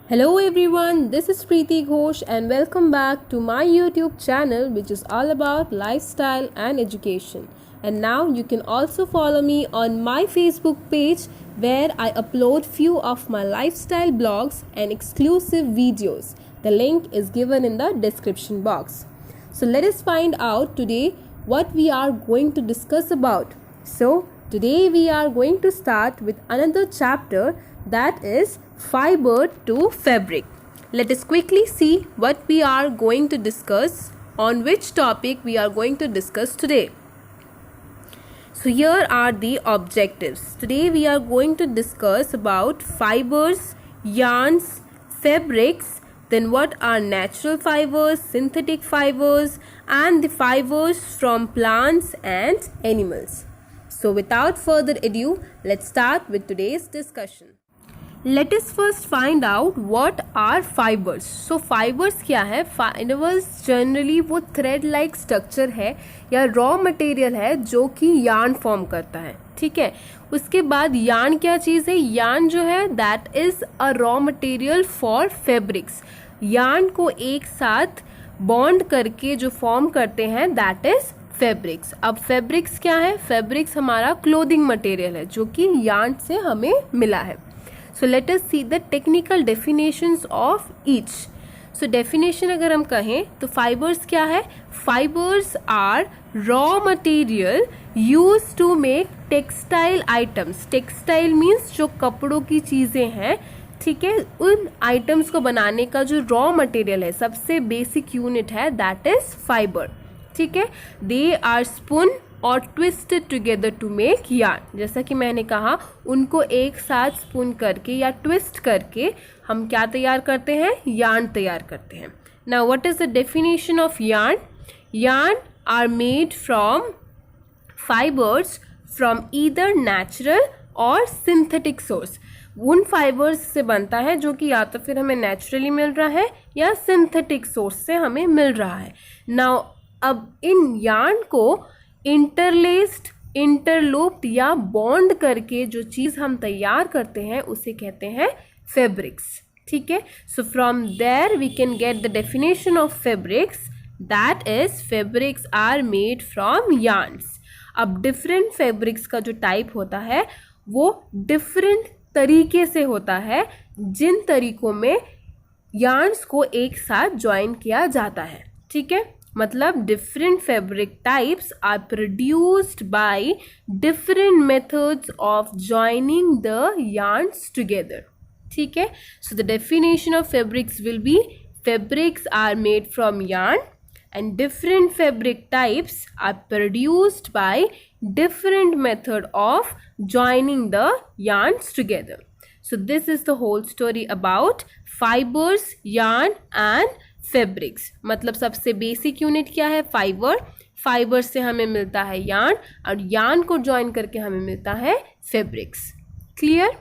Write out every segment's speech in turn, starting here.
Hello everyone, this is Preeti Ghosh and welcome back to my YouTube channel which is all about lifestyle and education. And now you can also follow me on my Facebook page where I upload few of my lifestyle blogs and exclusive videos. The link is given in the description box. So let us find out today what we are going to discuss about. So today we are going to start with another chapter, that is fiber to fabric. Let us quickly see what we are going to discuss, on which topic we are going to discuss today. So here are the objectives. Today we are going to discuss about fibers, yarns, fabrics, then what are natural fibers, synthetic fibers, and the fibers from plants and animals. So without further ado, let's start with today's discussion. Let us first find out what are fibers. So fibers क्या है? Fibers generally वो thread like structure है या raw material है जो कि yarn form करता है, ठीक है. उसके बाद yarn क्या चीज़ है? yarn जो है that is a raw material for fabrics. yarn को एक साथ bond करके जो form करते हैं that is fabrics. अब fabrics क्या है? fabrics हमारा clothing material है जो कि yarn से हमें मिला है. So let us see the technical definitions of each. So definition अगर हम कहें तो fibers क्या है? Fibers are raw material used to make textile items. Textile means जो कपड़ों की चीज़ें हैं, ठीक है, उन items को बनाने का जो raw material है, सबसे basic unit है, that is fiber. ठीक है. They are spun और twisted together to make yarn. जैसा कि मैंने कहा, उनको एक साथ स्पून करके या ट्विस्ट करके हम क्या तैयार करते हैं? yarn तैयार करते हैं. Now what is the definition of yarn? Yarn are made from fibers from either natural or synthetic source. उन फाइबर्स से बनता है जो कि या तो फिर हमें नेचुरली मिल रहा है या सिंथेटिक सोर्स से हमें मिल रहा है. Now अब इन yarn को इंटरलेस्ड, इंटरलूप्ड या बॉन्ड करके जो चीज़ हम तैयार करते हैं उसे कहते हैं फैब्रिक्स, ठीक है. So from there we can get the definition of fabrics, that is fabrics are made from yarns. अब डिफरेंट फैब्रिक्स का जो टाइप होता है वो डिफरेंट तरीके से होता है, जिन तरीकों में yarns को एक साथ ज्वाइन किया जाता है, ठीक है. मतलब different fabric types are produced by different methods of joining the yarns together, ठीक है. So the definition of fabrics will be fabrics are made from yarn and different fabric types are produced by different method of joining the yarns together. So this is the whole story about fibers, yarn and fabrics. मतलब सबसे basic unit क्या है? Fibre. Fibre से हमें मिलता है yarn और yarn को ज्वाइन करके हमें मिलता है fabrics. Clear?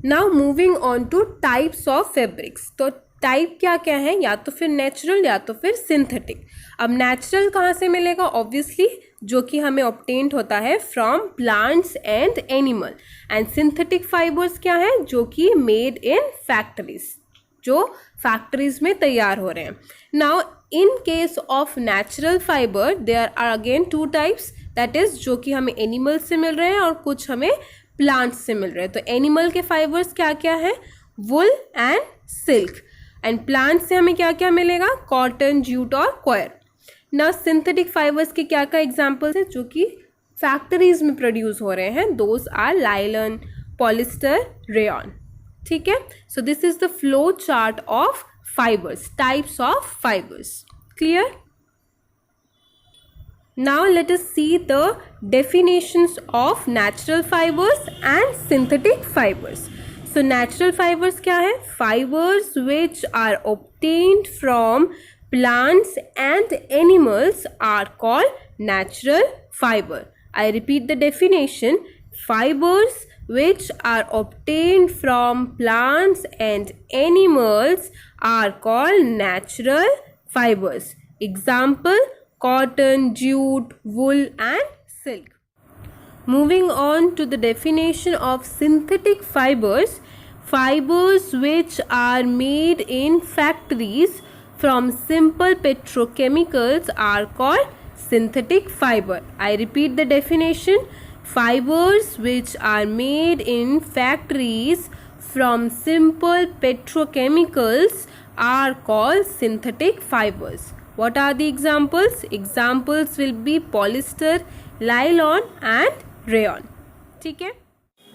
Now moving on two types of fabrics. तो टाइप क्या क्या है? या तो फिर नेचुरल या तो फिर सिंथेटिक. अब नेचुरल कहाँ से मिलेगा? ऑब्वियसली जो कि हमें ऑब्टेन्ड होता है from plants and animal. And synthetic fibres क्या है? जो कि मेड इन फैक्ट्रीज, जो फैक्ट्रीज में तैयार हो रहे हैं. Now in case of natural fibre there are again two types, that is जो कि हमें एनिमल से मिल रहे हैं और कुछ हमें प्लांट्स से मिल रहे हैं. तो एनिमल के फाइबर्स क्या क्या है? Wool and silk. And plant से हमें क्या क्या मिलेगा? कॉटन, जूट और कॉयर. नाउ सिंथेटिक फाइबर्स के क्या क्या एग्जाम्पल्स हैं जो कि फैक्ट्रीज में प्रोड्यूस हो रहे हैं? Those are nylon, polyester, rayon, ठीक है. So this is the flow chart of fibres, types of fibres. Clear? Now let us see the definitions of natural fibres and synthetic fibres. So natural fibres क्या है? Fibres which are obtained from plants and animals are called natural fiber. I repeat the definition. Fibers which are obtained from plants and animals are called natural fibers. Example: cotton, jute, wool and silk. Moving on to the definition of synthetic fibers. Fibers which are made in factories from simple petrochemicals are called synthetic fiber. I repeat the definition. Fibers which are made in factories from simple petrochemicals are called synthetic fibers. What are the examples? Examples will be polyester, nylon and rayon. ठीक है?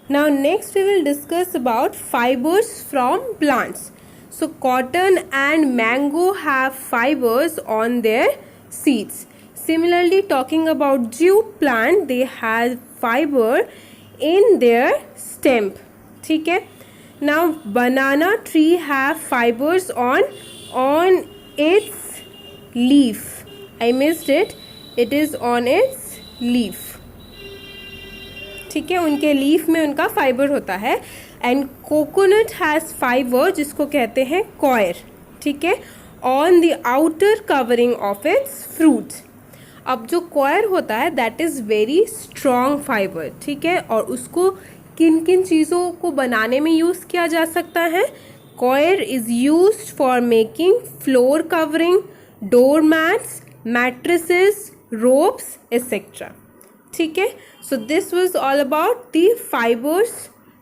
Now next we will discuss about fibers from plants. So cotton and mango have fibers on their seeds. Similarly, talking about jute plant, they have fiber in their stem. ठीक है? Now banana tree have fibers on its leaf. I missed it. It is on its leaf. ठीक है, उनके leaf में उनका fibre होता है. And coconut has fibre जिसको कहते हैं कॉयर. ठीक है, on the outer covering of its fruits. अब जो कॉयर होता है that is very strong fibre. ठीक है, और उसको किन किन चीज़ों को बनाने में यूज़ किया जा सकता है? Coir is used for making floor covering, door mats, mattresses, ropes etcetera. ठीक है, so this was all about the fibers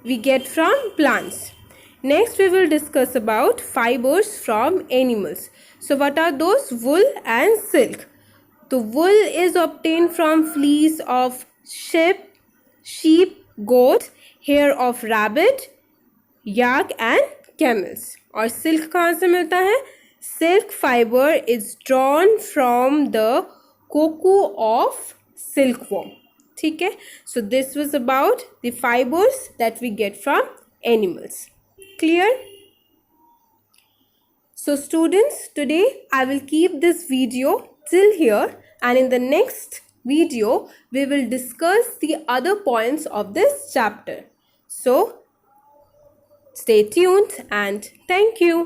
we get from plants. Next we will discuss about fibers from animals. So what are those? Wool and silk. The wool is obtained from fleece of sheep, goat, hair of rabbit, yak and camels. और silk कहाँ से मिलता है? Silk fiber is drawn from the cocoa of silkworm. ठीक है, so this was about the fibers that we get from animals. Clear? So students, today I will keep this video till here, and in the next video we will discuss the other points of this chapter. So stay tuned and thank you.